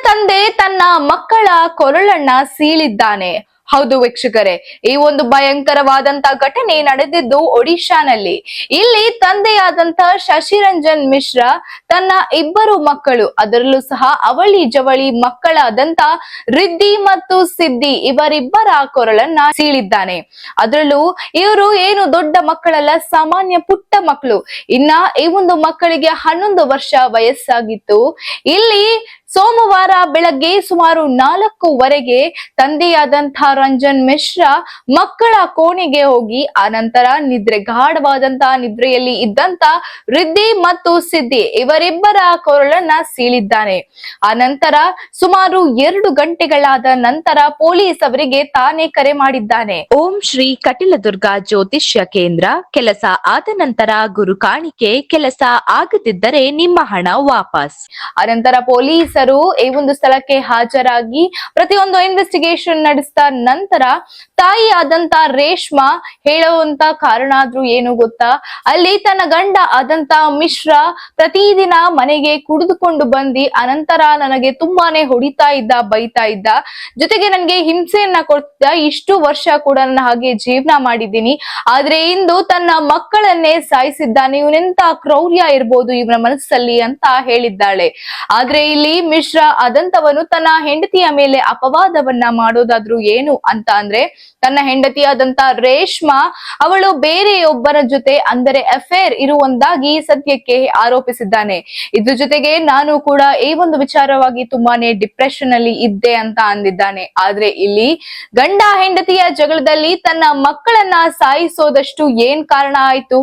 ತಂದೆ ತನ್ನ ಮಕ್ಕಳ ಕೊರಳನ್ನ ಸೀಳಿದ್ದಾನೆ. ಹೌದು ವೀಕ್ಷಕರೇ, ಈ ಒಂದು ಭಯಂಕರವಾದಂತ ಘಟನೆ ನಡೆದಿದ್ದು ಒಡಿಶಾನಲ್ಲಿ. ಇಲ್ಲಿ ತಂದೆಯಾದಂತ ಶಶಿರಂಜನ್ ಮಿಶ್ರಾ ತನ್ನ ಇಬ್ಬರು ಮಕ್ಕಳು, ಅದರಲ್ಲೂ ಸಹ ಅವಳಿ ಜವಳಿ ಮಕ್ಕಳಾದಂತ ರಿದ್ದಿ ಮತ್ತು ಸಿದ್ದಿ ಇವರಿಬ್ಬರ ಕೊರಳನ್ನ ಸೀಳಿದ್ದಾನೆ. ಅದರಲ್ಲೂ ಇವರು ಏನು ದೊಡ್ಡ ಮಕ್ಕಳಲ್ಲ, ಸಾಮಾನ್ಯ ಪುಟ್ಟ ಮಕ್ಕಳು. ಇನ್ನ ಈ ಒಂದು ಮಕ್ಕಳಿಗೆ 11 ವರ್ಷ ವಯಸ್ಸಾಗಿತ್ತು. ಇಲ್ಲಿ ಸೋಮವಾರ ಬೆಳಗ್ಗೆ ಸುಮಾರು 4:00 ತಂದೆಯಾದಂತಹ ರಂಜನ್ ಮಿಶ್ರಾ ಮಕ್ಕಳ ಕೋಣೆಗೆ ಹೋಗಿ ಆನಂತರ ಗಾಢವಾದಂತಹ ನಿದ್ರೆಯಲ್ಲಿ ಇದ್ದಂತ ರಿದ್ದಿ ಮತ್ತು ಸಿದ್ದಿ ಇವರಿಬ್ಬರ ಕೊರಳನ್ನ ಸೀಳಿದ್ದಾನೆ. ಆನಂತರ ಸುಮಾರು 2 ಗಂಟೆಗಳಾದ ನಂತರ ಪೊಲೀಸ್ ಅವರಿಗೆ ತಾನೇ ಕರೆ ಮಾಡಿದ್ದಾನೆ. ಓಂ ಶ್ರೀ ಕಟಿಲದುರ್ಗಾ ಜ್ಯೋತಿಷ್ಯ ಕೇಂದ್ರ. ಕೆಲಸ ಆದ ನಂತರ ಗುರು ಕಾಣಿಕೆ, ಕೆಲಸ ಆಗದಿದ್ದರೆ ನಿಮ್ಮ ಹಣ ವಾಪಸ್. ಅನಂತರ ಪೊಲೀಸರು ಈ ಒಂದು ಸ್ಥಳಕ್ಕೆ ಹಾಜರಾಗಿ ಪ್ರತಿಯೊಂದು ಇನ್ವೆಸ್ಟಿಗೇಷನ್ ನಡೆಸಿದ ನಂತರ ತಾಯಿ ಆದಂತ ರೇಷ್ಮಾ ಹೇಳುವಂತ ಕಾರಣ ಆದ್ರೂ ಏನು ಗೊತ್ತಾ, ಅಲ್ಲಿ ತನ್ನ ಗಂಡ ಆದಂತ ಮಿಶ್ರಾ ಪ್ರತಿದಿನ ಮನೆಗೆ ಕುಡಿದುಕೊಂಡು ಬಂದಿ ಅನಂತರ ನನಗೆ ತುಂಬಾನೇ ಹೊಡಿತಾ ಇದ್ದ, ಬೈತಾ ಇದ್ದ, ಜೊತೆಗೆ ನನ್ಗೆ ಹಿಂಸೆಯನ್ನ ಕೊಡ್ತಿದ್ದ. ಇಷ್ಟು ವರ್ಷ ಕೂಡ ನನ್ನ ಹಾಗೆ ಜೀವನ ಮಾಡಿದ್ದೀನಿ, ಆದ್ರೆ ಇಂದು ತನ್ನ ಮಕ್ಕಳನ್ನೇ ಸಾಯಿಸಿದ್ದಾನೆ. ಇವನೆಂತ ಕ್ರೌರ್ಯ ಇರ್ಬೋದು ಇವನ ಮನಸ್ಸಲ್ಲಿ ಅಂತ ಹೇಳಿದ್ದಾಳೆ. ಆದ್ರೆ ಇಲ್ಲಿ ಮಿಶ್ರಾ ಆದಂತವನು ತನ್ನ ಹೆಂಡತಿಯ ಮೇಲೆ ಅಪವಾದವನ್ನ ಮಾಡೋದಾದ್ರೂ ಏನು ಅಂತ ಅಂದ್ರೆ, ತನ್ನ ಹೆಂಡತಿಯಾದಂತ ರೇಷ್ಮಾ ಅವಳು ಬೇರೆಯೊಬ್ಬರ ಜೊತೆ ಅಂದರೆ ಅಫೇರ್ ಇರುವಂದಾಗಿ ಸದ್ಯಕ್ಕೆ ಆರೋಪಿಸಿದ್ದಾನೆ. ಇದ್ರ ಜೊತೆಗೆ ನಾನು ಕೂಡ ಈ ಒಂದು ವಿಚಾರವಾಗಿ ತುಂಬಾನೇ ಡಿಪ್ರೆಷನ್ ಅಲ್ಲಿ ಇದ್ದೆ ಅಂತ ಅಂದಿದ್ದಾನೆ. ಆದ್ರೆ ಇಲ್ಲಿ ಗಂಡ ಹೆಂಡತಿಯ ಜಗಳದಲ್ಲಿ ತನ್ನ ಮಕ್ಕಳನ್ನ ಸಾಯಿಸೋದಷ್ಟು ಏನ್ ಕಾರಣ ಆಯ್ತು?